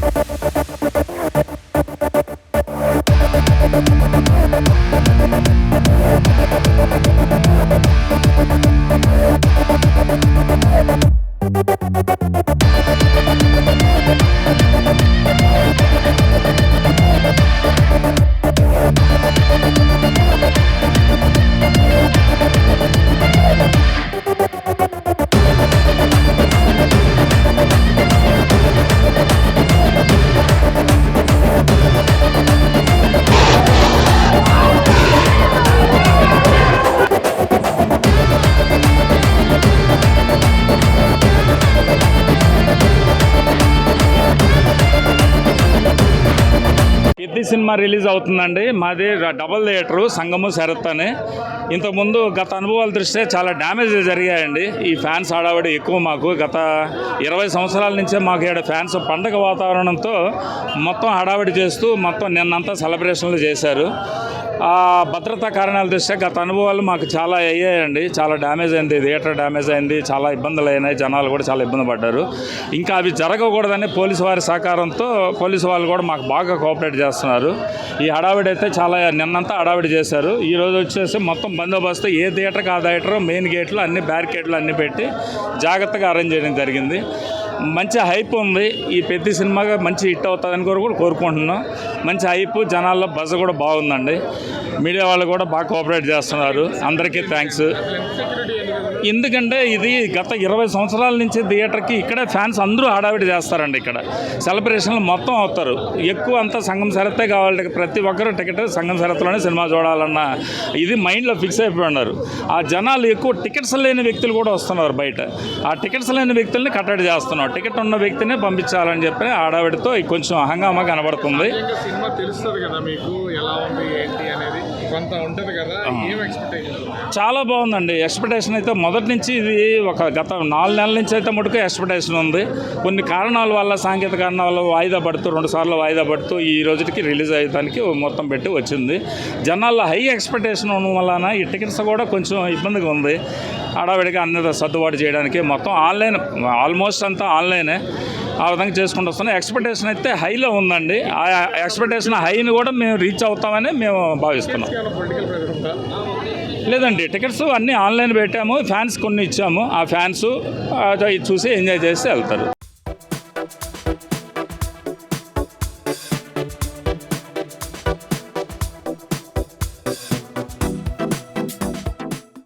పెద్ద cinema release అవుతుందండి. మాది డబుల్ థియేటరు సంగము శరత్ అని. ఇంతకుముందు గత అనుభవాల దృష్ట్యా చాలా డ్యామేజ్ జరిగాయండి. ఈ ఫ్యాన్స్ హడావిడి ఎక్కువ. మాకు గత 20 సంవత్సరాల నుంచే మాకు ఇక్కడ ఫ్యాన్స్ పండగ వాతావరణంతో మొత్తం హడావిడి చేస్తూ మొత్తం నిన్నంతా సెలబ్రేషన్లు చేశారు. ఆ భద్రతా కారణాల దృష్ట్యా గత అనుభవాలు మాకు చాలా అయ్యాయండి. చాలా డ్యామేజ్ అయింది, థియేటర్ డ్యామేజ్ అయింది, చాలా ఇబ్బందులు అయినాయి, జనాలు కూడా చాలా ఇబ్బంది పడ్డారు. ఇంకా అవి జరగకూడదని పోలీసు వారి సహకారంతో పోలీసు వాళ్ళు కూడా మాకు బాగా కోఆపరేట్ చేస్తున్నారు. ఈ హడావిడి అయితే చాలా నిన్నంతా హడావిడి చేశారు. ఈరోజు వచ్చేసి మొత్తం బందోబస్తు ఏ థియేటర్కి ఆ థియేటర్ మెయిన్ గేట్లు అన్ని బ్యారికేడ్లు అన్నీ పెట్టి జాగ్రత్తగా అరేంజ్ చేయడం జరిగింది. మంచి హైప్ ఉంది. ఈ పెద్ద సినిమాగా మంచి హిట్ అవుతుందని కూడా కోరుకుంటున్నాం. మంచి హైప్, జనాల్లో బజ్ కూడా బాగుందండి. మీడియా వాళ్ళు కూడా బాగా కోఆపరేట్ చేస్తున్నారు. అందరికీ థ్యాంక్స్. ఎందుకంటే ఇది గత 20 సంవత్సరాల నుంచి థియేటర్కి ఇక్కడే ఫ్యాన్స్ అందరూ హడావిడి చేస్తారండి. ఇక్కడ సెలబ్రేషన్లు మొత్తం అవుతారు. ఎక్కువ అంతా సంగం శరత్తే కావాలి. ప్రతి ఒక్కరు టికెట్ సంగం శరత్లోనే సినిమా చూడాలన్న ఇది మైండ్లో ఫిక్స్ అయిపోయి ఉన్నారు. ఆ జనాలు ఎక్కువ టికెట్స్ లేని వ్యక్తులు కూడా వస్తున్నారు బయట. ఆ టికెట్స్ లేని వ్యక్తుల్ని కట్టడి చేస్తున్నారు. టికెట్ ఉన్న వ్యక్తినే పంపించాలని చెప్పి హడావిడితో కొంచెం హంగామా కనబడుతుంది. సినిమా తెలుస్తుంది కదా మీకు, ఎలా ఉంది ఏంటి అనేది కొంత ఉంటుంది కదా, ఏం ఎక్స్పెక్టేషన్? చాలా బాగుందండి. ఎక్స్పెక్టేషన్ అయితే మొదటి నుంచి ఇది ఒక గత 4 నెలల నుంచి అయితే మటుకు ఎక్స్పెక్టేషన్ ఉంది. కొన్ని కారణాల వల్ల, సాంకేతిక కారణాల వల్ల వాయిదా పడుతూ 2 సార్లు వాయిదా పడుతూ ఈ రోజుకి రిలీజ్ అయ్యేదానికి మొత్తం పెట్టి వచ్చింది. జనాల్లో హై ఎక్స్పెక్టేషన్ ఉండడం వలన ఈ టికెట్స్ కూడా కొంచెం ఇబ్బందిగా ఉంది. హడావిడిగా అన్ని సర్దుబాటు చేయడానికి మొత్తం ఆన్లైన్, ఆల్మోస్ట్ అంతా ఆన్లైనే. ఆ విధంగా చేసుకుంటూ వస్తున్నాం. ఎక్స్పెక్టేషన్ అయితే హైలో ఉందండి. ఆ ఎక్స్పెక్టేషన్ హైని కూడా మేము రీచ్ అవుతామని మేము భావిస్తున్నాం. లేదండి, టికెట్స్ అన్నీ ఆన్లైన్ పెట్టాము. ఫ్యాన్స్ కొన్ని ఇచ్చాము. ఆ ఫ్యాన్స్ చూసి ఎంజాయ్ చేసి వెళ్తారు.